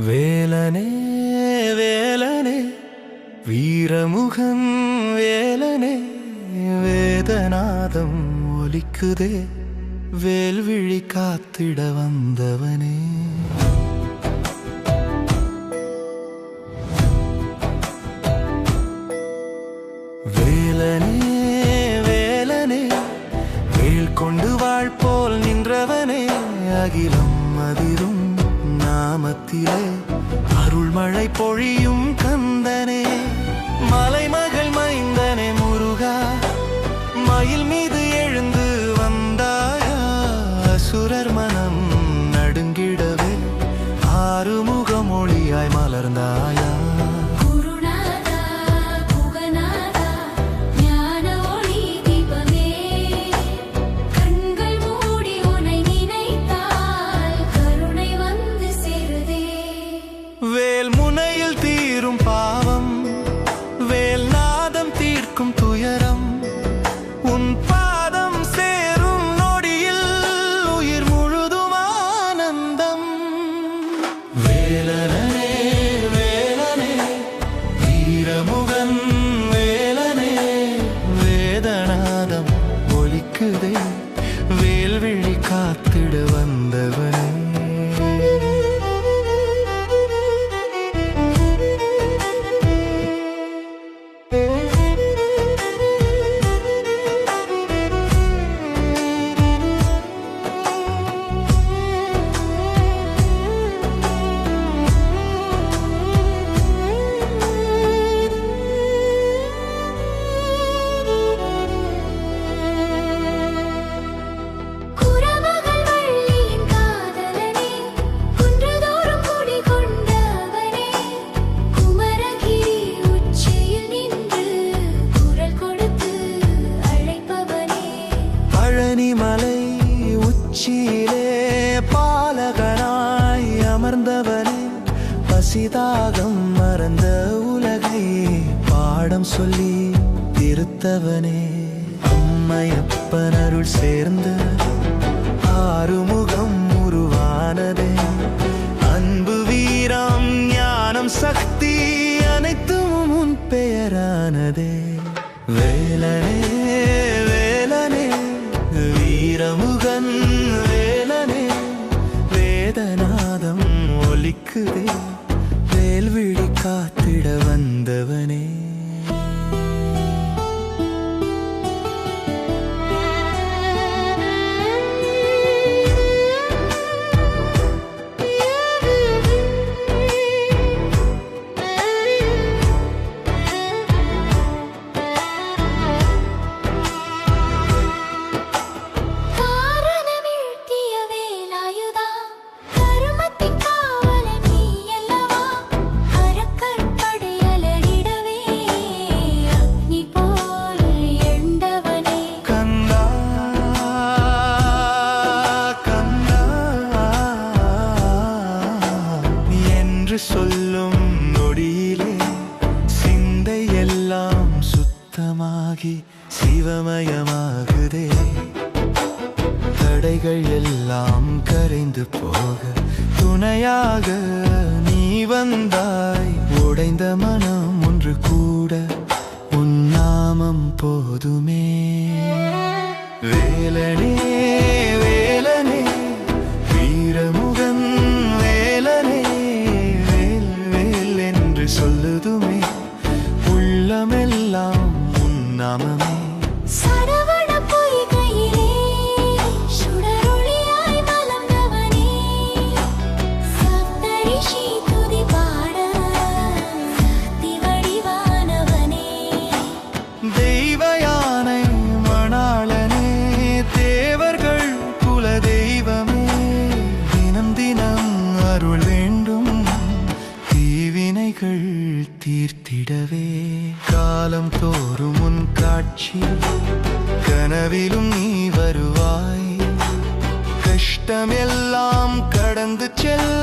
வேலனே வேலனே வீரமுகன் வேலனே வேதநாதம் ஒலிக்குதே வேல்விழி காத்திட வந்தவனே வேலனே வேலனே வேல் கொண்டு வாழ்போல் நின்றவனே அகிலம் அதிரும் நாமத்திலே அருள்மழை பொழியும் கந்தனே மலைமகள் மைந்தனே முருகா மயில் மீது எழுந்து வந்தாயா அசுரர் மனம் நடுங்கிடவே ஆறுமுகம் ஒளியாய் மலர்ந்தாயா வேல் முனையில் தீரும் பாவம் வேல் நாதம் தீர்க்கும் துயரம் உன் பாதம் சேரும் நொடியில் உயிர் முழுதும் ஆனந்தம் வேலனே வேலனே வீரமுகன் வேலனே வேதநாதம் ஒலிக்குதே வேல்விழி காத்திட வந்தவனே மலை உச்சியிலே பாலகனாய் அமர்ந்தவனே பசிதாகம் மறந்த உலகை பாடம் சொல்லி திருத்தவனே அம்மையப்பன் அருள் சேர்ந்து ஆறுமுகம் உருவானதே அன்பு வீரம் ஞானம் சக்தி அனைத்தும் உன் பெயரானதே வேலனே வேலனே வீரமுகன் வேலனே வேதநாதம் ஒலிக்குதே வேல்விழி காத்திட வந்தவனே சொல்லும் நொடியிலே சிந்தை எல்லாம் சுத்தமாகி சிவமயமாகுதே தடைகள் எல்லாம் கரைந்து போக துணையாக நீ வந்தாய் உடைந்த மனம் ஒன்று கூட உன் நாமம் போதுமே வேலனே வேலனே வீரமுகன் வேலனே சொல்லுதுமே உள்ளமெல்லாம் உன் நாமமே சரவண பொய்கையிலே சுடரொளியாய் மலர்ந்தவனே சப்தரிஷி துதி பாட சக்தி வடிவானவனே தெய்வ யானை மணாளனே தேவர்கள் குல தெய்வமே தினம் தினம் அருள் வேண்டும் தீவினைகள் தீர்த்திடவே காலம் தோறும் உன் காட்சி கனவிலும் நீ வருவாய் கஷ்டமெல்லாம் கடந்து செல்ல